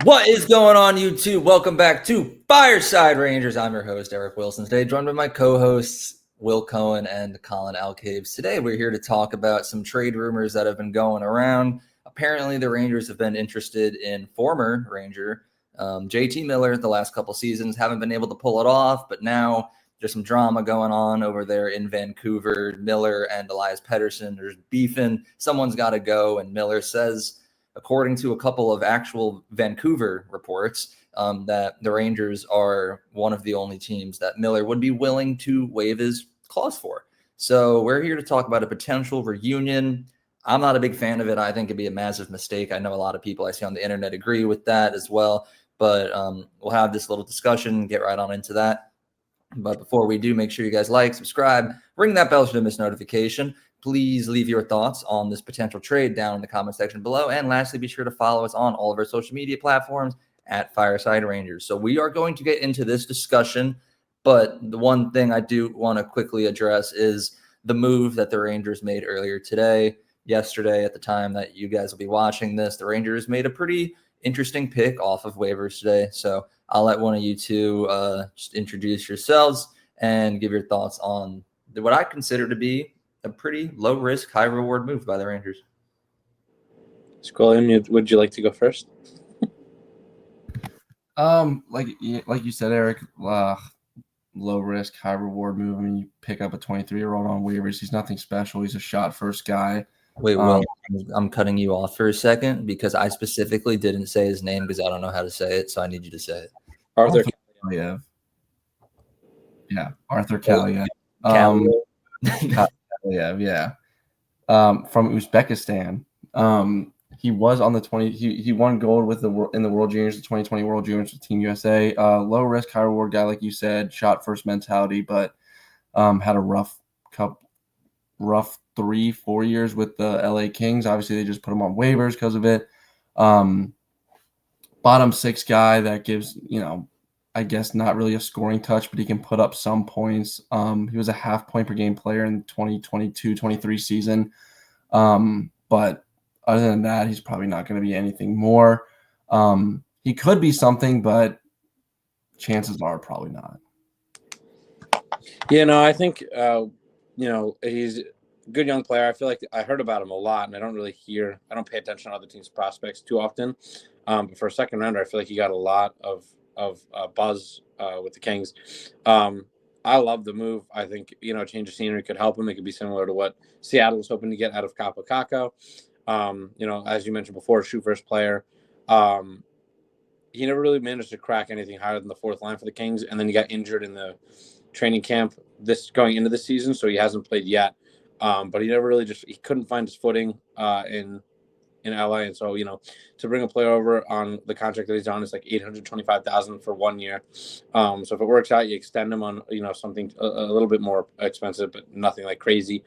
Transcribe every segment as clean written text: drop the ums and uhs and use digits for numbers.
What is going on, YouTube? Welcome back to Fireside Rangers. I'm your host, Eric Wilson. Today, joined by my co-hosts, Will Cohen and Colin Alcaves. Today, we're here to talk about some trade rumors that have been going around. Apparently, the Rangers have been interested in former Ranger JT Miller the last couple seasons. Haven't been able to pull it off, but now there's some drama going on over there in Vancouver. Miller and Elias Pettersson, there's beefing. Someone's got to go, and Miller says, according to a couple of actual Vancouver reports, that the Rangers are one of the only teams that Miller would be willing to waive his clause for. So we're here to talk about a potential reunion. I'm not a big fan of it. I think it'd be a massive mistake. I know a lot of people I see on the internet agree with that as well. But we'll have this little discussion, get right on into that. But before we do, make sure you guys like, subscribe, ring that bell so you don't miss notification. Please leave your thoughts on this potential trade down in the comment section below. And lastly, be sure to follow us on all of our social media platforms at Fireside Rangers. So we are going to get into this discussion, but the one thing I do want to quickly address is the move that the Rangers made earlier today. Yesterday, at the time that you guys will be watching this, the Rangers made a pretty interesting pick off of waivers today. So I'll let one of you two just introduce yourselves and give your thoughts on what I consider to be a pretty low risk, high reward move by the Rangers. Squillian, would you like to go first? Like you said, Eric, low risk, high reward move. I mean, you pick up a 23-year-old on waivers. He's nothing special. He's a shot first guy. Wait, Will, I'm cutting you off for a second because I specifically didn't say his name because I don't know how to say it, so I need you to say it. Arthur Kaliyev. Yeah, Arthur Kaliyev. Yeah. From Uzbekistan. He was on the 20. He won gold in the World Juniors, the 2020 World Juniors with Team USA. Low risk, high reward guy, like you said, shot first mentality, but had a rough 3-4 years with the LA Kings. Obviously, they just put him on waivers because of it. Bottom six guy that gives, I guess not really a scoring touch, but he can put up some points. He was a half point per game player in the 2022-23 season. But other than that, he's probably not going to be anything more. He could be something, but chances are probably not. I think, he's a good young player. I feel like I heard about him a lot, and I don't pay attention to other teams' prospects too often. But for a second rounder, I feel like he got a lot of buzz with the Kings. I love the move. I think, change of scenery could help him. It could be similar to what Seattle was hoping to get out of Kaapo Kakko. As you mentioned before, shoot first player. He never really managed to crack anything higher than the fourth line for the Kings, and then he got injured in the training camp going into the season, so he hasn't played yet. But he never really he couldn't find his footing in LA, and so to bring a player over on the contract that he's on is like $825,000 for 1 year. So if it works out, you extend him on something a little bit more expensive, but nothing like crazy,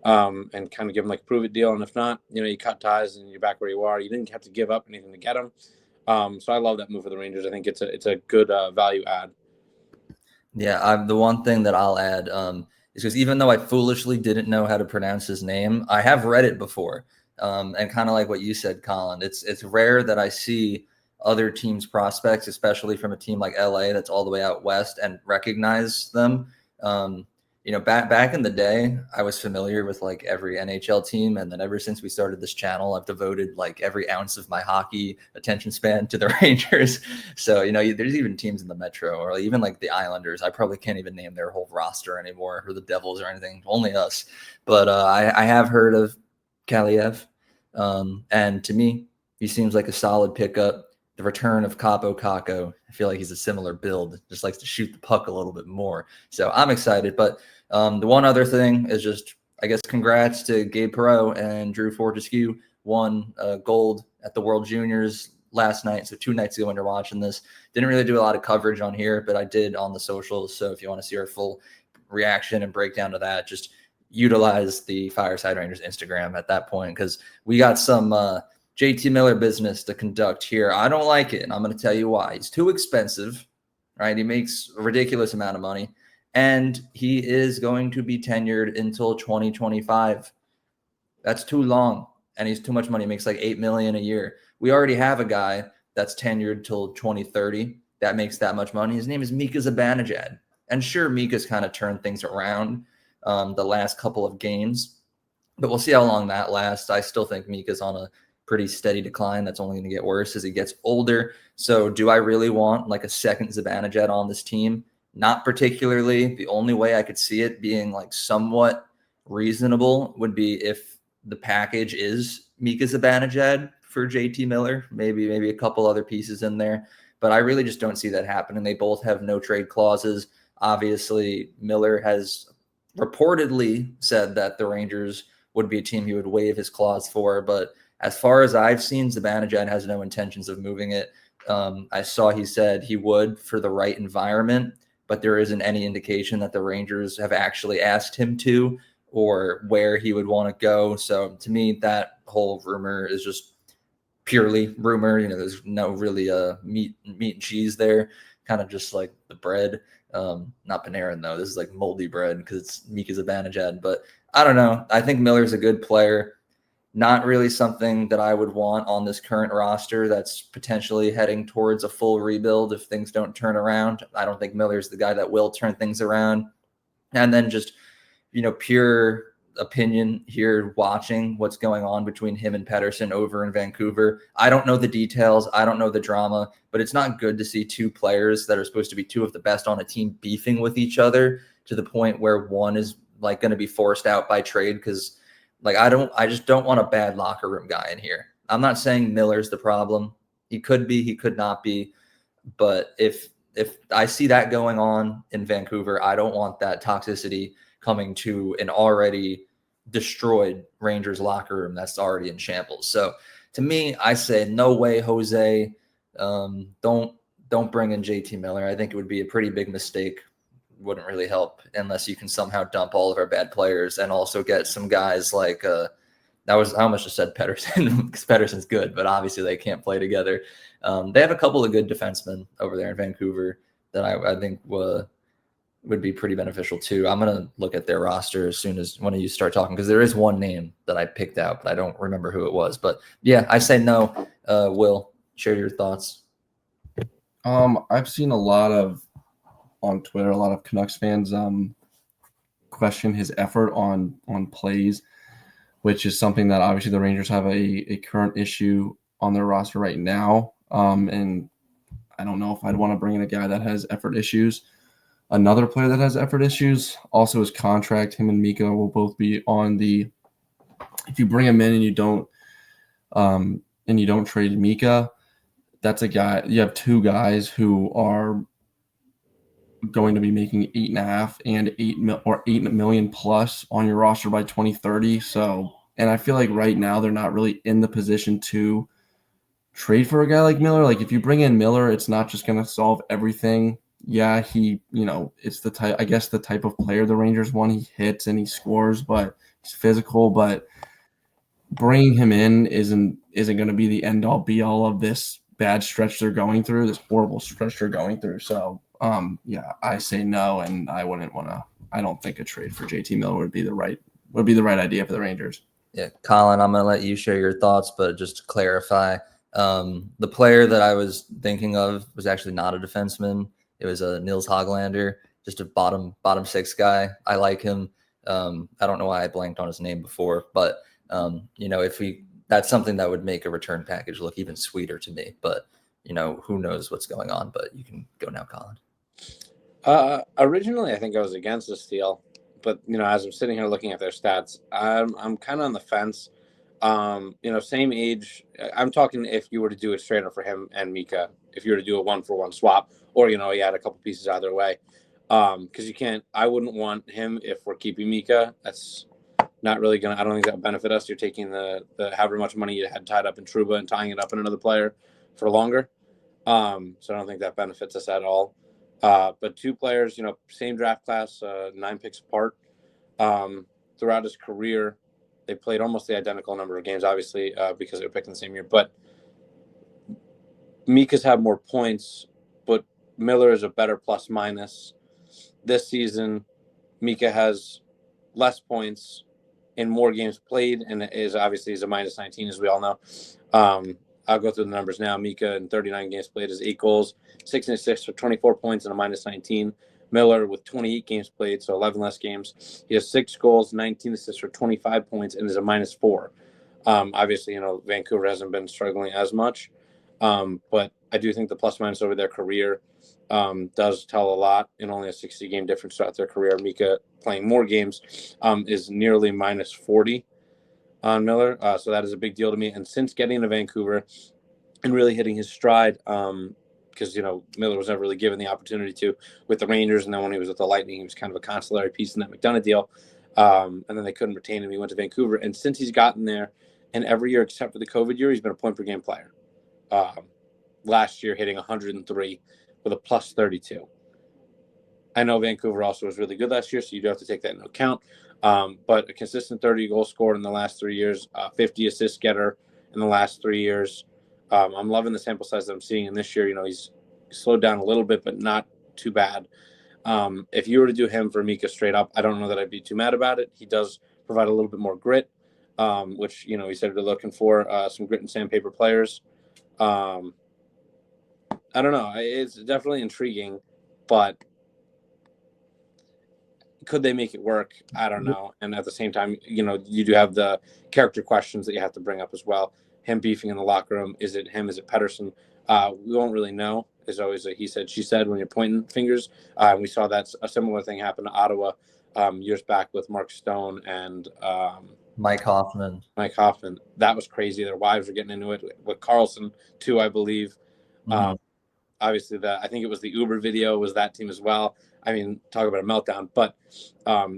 and kind of give him like a prove it deal. And if not, you cut ties and you're back where you are. You didn't have to give up anything to get him. So I love that move for the Rangers. I think it's a good value add. Yeah, the one thing that I'll add is because even though I foolishly didn't know how to pronounce his name, I have read it before. And kind of like what you said, Colin, it's rare that I see other teams' prospects, especially from a team like LA that's all the way out west, and recognize them. Back in the day, I was familiar with like every NHL team, and then ever since we started this channel, I've devoted like every ounce of my hockey attention span to the Rangers. So there's even teams in the Metro, or even like the Islanders. I probably can't even name their whole roster anymore, or the Devils or anything. Only us. But I have heard of Kaliyev, and to me, he seems like a solid pickup. The return of Kaapo Kakko, I feel like he's a similar build, just likes to shoot the puck a little bit more. So I'm excited. But the one other thing is just, I guess, congrats to Gabe Perreault and Drew Fortescue. Won gold at the World Juniors last night. So 2 nights ago when you're watching this. Didn't really do a lot of coverage on here, but I did on the socials. So if you want to see our full reaction and breakdown to that, just utilize the Fireside Rangers Instagram at that point, because we got some JT Miller business to conduct here. I don't like it, and I'm going to tell you why. He's too expensive, right? He makes a ridiculous amount of money, and he is going to be tenured until 2025. That's too long, and he's too much money. He makes like $8 million a year. We already have a guy that's tenured till 2030 that makes that much money. His name is Mika Zibanejad. And sure, Mika's kind of turned things around the last couple of games, but we'll see how long that lasts. I still think Mika's on a pretty steady decline. That's only going to get worse as he gets older. So do I really want like a second Zibanejad on this team? Not particularly. The only way I could see it being like somewhat reasonable would be if the package is Mika Zibanejad for JT Miller, maybe a couple other pieces in there. But I really just don't see that happening. They both have no trade clauses. Obviously, Miller has reportedly said that the Rangers would be a team he would waive his clause for. But as far as I've seen, Zibanejad has no intentions of moving it. I saw he said he would for the right environment, but there isn't any indication that the Rangers have actually asked him to or where he would want to go. So to me, that whole rumor is just purely rumor. There's no really meat and cheese there, kind of just like the bread. Not Panarin though. This is like moldy bread because it's Mika Zibanejad. But I don't know. I think Miller's a good player. Not really something that I would want on this current roster that's potentially heading towards a full rebuild if things don't turn around. I don't think Miller's the guy that will turn things around. And then just, pure opinion here, watching what's going on between him and Pettersson over in Vancouver. I don't know the details. I don't know the drama, but it's not good to see two players that are supposed to be two of the best on a team beefing with each other to the point where one is like going to be forced out by trade because I just don't want a bad locker room guy in here. I'm not saying Miller's the problem. He could be, he could not be. But if I see that going on in Vancouver, I don't want that toxicity coming to an already destroyed Rangers locker room that's already in shambles. So to me, I say no way, Jose. Don't bring in JT Miller. I think it would be a pretty big mistake. Wouldn't really help unless you can somehow dump all of our bad players and also get some guys like I almost just said Pettersson because Pettersson's good, but obviously they can't play together. They have a couple of good defensemen over there in Vancouver that I think would be pretty beneficial too. I'm gonna look at their roster as soon as one of you start talking because there is one name that I picked out, but I don't remember who it was. But yeah, I say no. Will, share your thoughts. I've seen on Twitter, a lot of Canucks fans question his effort on plays, which is something that obviously the Rangers have a current issue on their roster right now. And I don't know if I'd want to bring in a guy that has effort issues. Another player that has effort issues, also his contract, him and Mika will both be on the – if you bring him in and you don't trade Mika, that's a guy – you have two guys who are – going to be making 8.5 and 8 million plus on your roster by 2030. So, and I feel like right now they're not really in the position to trade for a guy like Miller. Like if you bring in Miller, it's not just going to solve everything. Yeah, it's the type of player the Rangers want. He hits and he scores, but he's physical. But bringing him in isn't going to be the end all be all of this bad stretch they're going through, this horrible stretch they're going through. So, I say no, and I wouldn't want to. I don't think a trade for JT Miller would be the right idea for the Rangers. Yeah, Colin, I'm going to let you share your thoughts, but just to clarify, the player that I was thinking of was actually not a defenseman. It was a Nils Hoglander, just a bottom six guy. I like him. I don't know why I blanked on his name before, but that's something that would make a return package look even sweeter to me. But who knows what's going on? But you can go now, Colin. Originally, I think I was against this deal, but as I'm sitting here looking at their stats, I'm kind of on the fence. Same age. I'm talking if you were to do it straight up for him and Mika, if you were to do a 1-for-1 swap, or you had a couple pieces either way, because you can't. I wouldn't want him if we're keeping Mika. That's not really gonna. I don't think that would benefit us. You're taking the however much money you had tied up in Trouba and tying it up in another player for longer. So I don't think that benefits us at all. But two players, same draft class, 9 picks apart. Throughout his career, they played almost the identical number of games, obviously, because they were picked in the same year. But Mika's had more points, but Miller is a better plus-minus. This season, Mika has less points in more games played, and is obviously a -19, as we all know. I'll go through the numbers now. Mika in 39 games played has 8 goals, 6 assists for 24 points and a -19. Miller with 28 games played, so 11 less games. He has 6 goals, 19 assists for 25 points and is a -4. Obviously, Vancouver hasn't been struggling as much, but I do think the plus minus over their career does tell a lot. In only a 60-game difference throughout their career, Mika playing more games is nearly -40 on Miller. So that is a big deal to me. And since getting to Vancouver and really hitting his stride, because Miller was never really given the opportunity to with the Rangers, and then when he was with the Lightning, he was kind of a consolatory piece in that McDonough deal, and then they couldn't retain him. He went to Vancouver, and since he's gotten there, and every year except for the COVID year, he's been a point per game player. Last year, hitting 103 with a +32. I know Vancouver also was really good last year, so you do have to take that into account. But a consistent 30 goal scored in the last 3 years, 50 assist getter in the last 3 years. I'm loving the sample size that I'm seeing in this year. He's slowed down a little bit, but not too bad. If you were to do him for Mika straight up, I don't know that I'd be too mad about it. He does provide a little bit more grit, which, he said they're looking for some grit and sandpaper players. I don't know. It's definitely intriguing, but could they make it work? I don't know. And at the same time, you do have the character questions that you have to bring up as well. Him beefing in the locker room. Is it him? Is it Pettersson? We won't really know. There's always a he said, she said when you're pointing fingers. We saw that a similar thing happen to Ottawa years back with Mark Stone and Mike Hoffman. That was crazy. Their wives were getting into it with Carlson too, I believe. Mm-hmm. Obviously, I think it was the Uber video was that team as well. I mean, talk about a meltdown. But,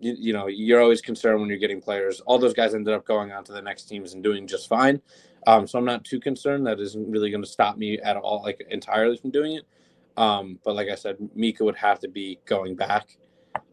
you're always concerned when you're getting players. All those guys ended up going on to the next teams and doing just fine. So I'm not too concerned. That isn't really going to stop me at all, entirely from doing it. But like I said, Mika would have to be going back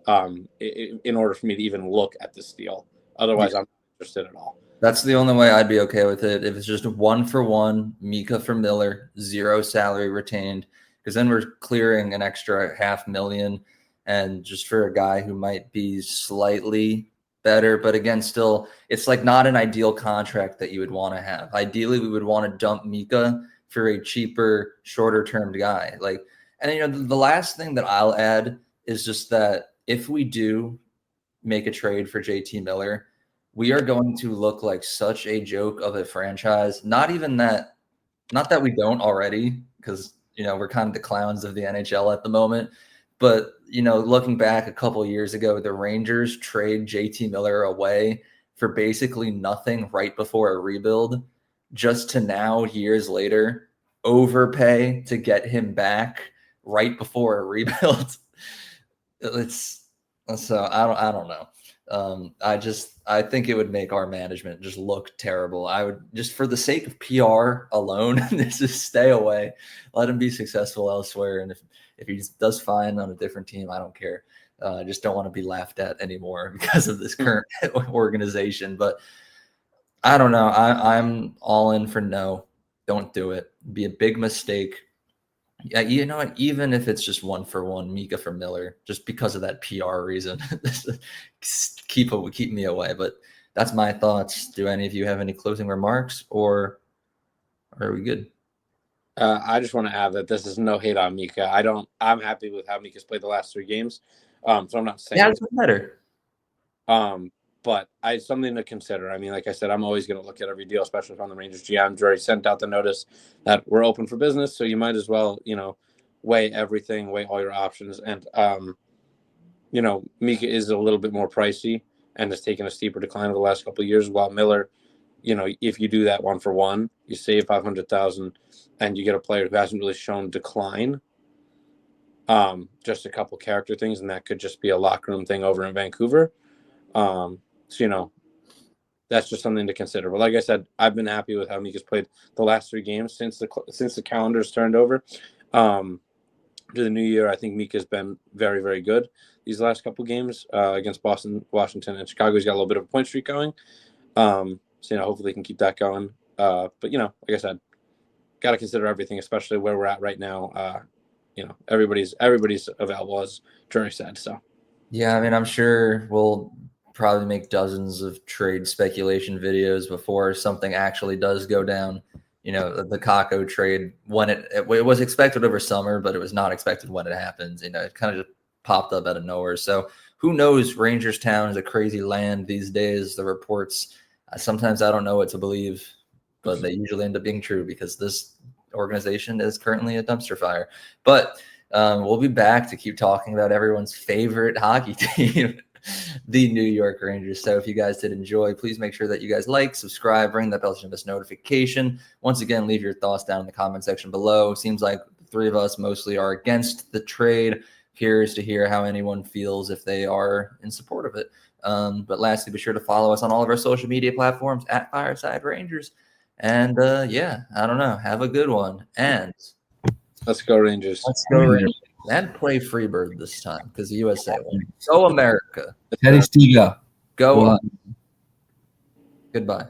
in order for me to even look at this deal. Otherwise, I'm not interested at all. That's the only way I'd be okay with it. If it's just 1-for-1, Mika for Miller, 0 salary retained, because then we're clearing an extra $500,000, and just for a guy who might be slightly better, but again, still, it's not an ideal contract that you would want to have. Ideally, we would want to dump Mika for a cheaper, shorter-term guy. And the last thing that I'll add is just that if we do make a trade for JT Miller, we are going to look like such a joke of a franchise. Not that we don't already, because we're kind of the clowns of the NHL at the moment. But looking back a couple of years ago, the Rangers trade JT Miller away for basically nothing right before a rebuild, just to now, years later, overpay to get him back right before a rebuild. So I don't know. I think it would make our management just look terrible. I would just, for the sake of PR alone, just stay away. Let him be successful elsewhere. And if he does fine on a different team, I don't care. I just don't want to be laughed at anymore because of this current organization. But I don't know. I'm all in for no. Don't do it. It'd be a big mistake. Yeah, you know what? Even if it's just 1-for-1, Mika for Miller, just because of that PR reason, keep me away. But that's my thoughts. Do any of you have any closing remarks, or are we good? I just want to add that this is no hate on Mika. I'm happy with how Mika's played the last 3 games. So I'm not saying it's better. But it's something to consider. I mean, like I said, I'm always going to look at every deal, especially from the Rangers GM. Jerry sent out the notice that we're open for business, so you might as well, weigh everything, weigh all your options. And, Mika is a little bit more pricey and has taken a steeper decline over the last couple of years, while Miller, if you do that 1-for-1, you save $500,000 and you get a player who hasn't really shown decline. Just a couple character things, and that could just be a locker room thing over in Vancouver. So, that's just something to consider. But like I said, I've been happy with how Mika's played the last 3 games since the calendar's turned over. To the new year, I think Mika's been very, very good these last couple games against Boston, Washington, and Chicago. He's got a little bit of a point streak going. So, hopefully he can keep that going. But, like I said, got to consider everything, especially where we're at right now. Everybody's available, as Jerry said. So, yeah, I mean, I'm sure we'll probably make dozens of trade speculation videos before something actually does go down. the Kako trade when it was expected over summer, but it was not expected when it happened. It kind of just popped up out of nowhere. So who knows? Rangers Town is a crazy land these days. The reports, sometimes I don't know what to believe, but they usually end up being true because this organization is currently a dumpster fire. But we'll be back to keep talking about everyone's favorite hockey team, the New York Rangers. So if you guys did enjoy, please make sure that you guys like, subscribe, ring that bell to miss notification. Once again, leave your thoughts down in the comment section below. Seems like the three of us mostly are against the trade. Curious to hear how anyone feels if they are in support of it. But lastly, be sure to follow us on all of our social media platforms at Fireside Rangers. And yeah, I don't know. Have a good one. And let's go Rangers. Let's go Rangers. And play Freebird this time because the USA won. Go America. Teddy Stiga. Go. Goodbye.